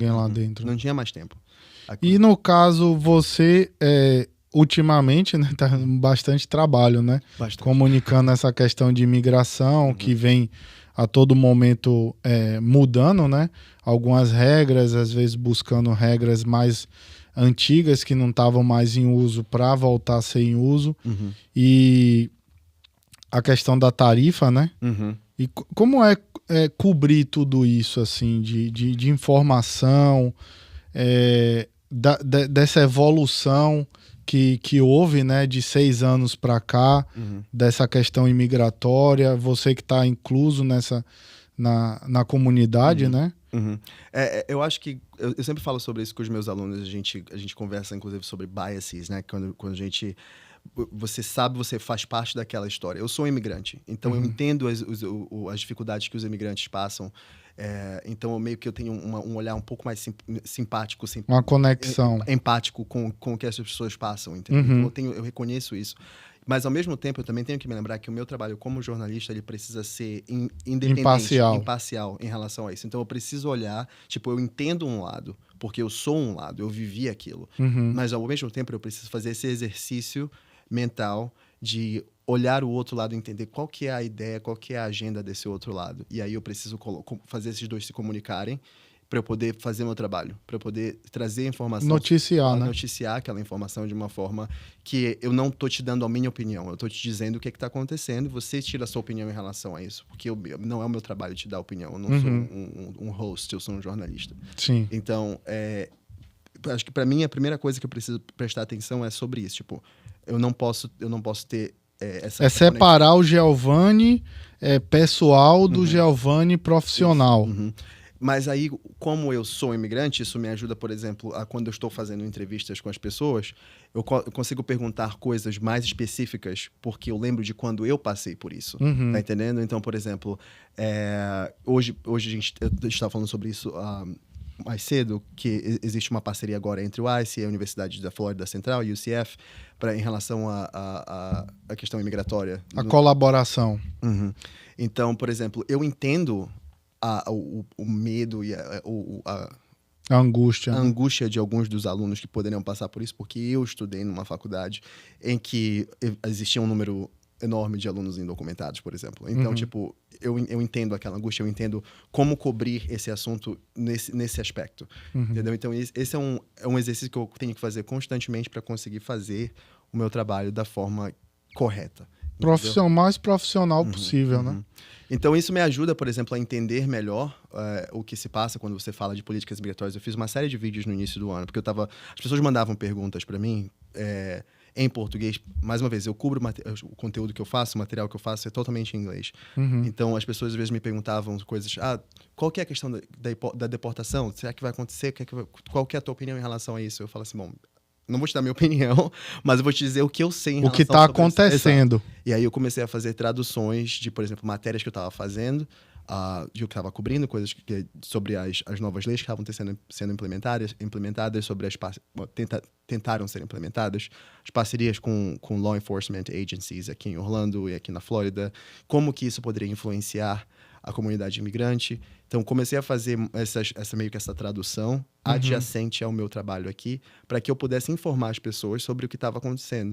alguém lá dentro. Não tinha mais tempo. E no caso, você, ultimamente, né, tá bastante trabalho, né? Bastante. Comunicando essa questão de imigração, que vem a todo momento mudando, né? Algumas regras, às vezes buscando regras mais antigas que não estavam mais em uso para voltar a ser em uso. E a questão da tarifa, né? E como é cobrir tudo isso, assim, de informação, dessa evolução que houve, né, de 6 anos para cá, dessa questão imigratória, você que está incluso na comunidade, né? Eu acho que eu sempre falo sobre isso com os meus alunos, a gente conversa inclusive sobre biases, né? Quando a gente... Você sabe, você faz parte daquela história. Eu sou um imigrante, então eu entendo as dificuldades que os imigrantes passam. Então, meio que eu tenho um olhar um pouco mais simpático, uma conexão. Empático com o que as pessoas passam, entendeu? Então, eu reconheço isso. Mas, ao mesmo tempo, eu também tenho que me lembrar que o meu trabalho como jornalista, ele precisa ser independente, imparcial em relação a isso. Então, eu preciso olhar, tipo, eu entendo um lado, porque eu sou um lado, eu vivi aquilo. Mas, ao mesmo tempo, eu preciso fazer esse exercício mental de olhar o outro lado e entender qual que é a ideia, qual que é a agenda desse outro lado. E aí eu preciso fazer esses dois se comunicarem para eu poder fazer meu trabalho, para eu poder trazer informação. Noticiar, né? Noticiar aquela informação de uma forma que eu não tô te dando a minha opinião, eu tô te dizendo o que está acontecendo, você tira a sua opinião em relação a isso, porque não é o meu trabalho te dar opinião, eu não sou um host, eu sou um jornalista. Sim. Então, acho que para mim a primeira coisa que eu preciso prestar atenção é sobre isso, tipo, eu não posso ter essa separar o Giovanni pessoal do Giovanni profissional. Mas aí, como eu sou imigrante, isso me ajuda, por exemplo, quando eu estou fazendo entrevistas com as pessoas, eu consigo perguntar coisas mais específicas, porque eu lembro de quando eu passei por isso. Tá entendendo? Então, por exemplo, hoje eu estava falando sobre isso mais cedo, que existe uma parceria agora entre o ICE e a Universidade da Flórida Central, UCF, em relação à questão imigratória. A colaboração. Então, por exemplo, eu entendo o medo e a angústia. A angústia de alguns dos alunos que poderiam passar por isso, porque eu estudei numa faculdade em que existia um número enorme de alunos indocumentados, por exemplo. Então, tipo, eu entendo aquela angústia, eu entendo como cobrir esse assunto nesse aspecto, entendeu? Então, esse é um exercício que eu tenho que fazer constantemente para conseguir fazer o meu trabalho da forma correta. Mais profissional possível, né? Então, isso me ajuda, por exemplo, a entender melhor o que se passa quando você fala de políticas migratórias. Eu fiz uma série de vídeos no início do ano, porque as pessoas mandavam perguntas para mim em português. Mais uma vez, eu cubro o conteúdo que eu faço, o material que eu faço é totalmente em inglês. Então, as pessoas às vezes me perguntavam coisas, qual que é a questão da deportação? Será que vai acontecer? Qual que é a tua opinião em relação a isso? Eu falo assim, bom, não vou te dar minha opinião, mas eu vou te dizer o que eu sei em relação o que está acontecendo. E aí eu comecei a fazer traduções de, por exemplo, matérias que eu estava fazendo, de eu que estava cobrindo, coisas sobre as novas leis que estavam sendo implementadas sobre tentaram ser implementadas, as parcerias com law enforcement agencies aqui em Orlando e aqui na Flórida, como que isso poderia influenciar a comunidade imigrante. Então, comecei a fazer meio que essa tradução adjacente ao meu trabalho aqui, para que eu pudesse informar as pessoas sobre o que estava acontecendo.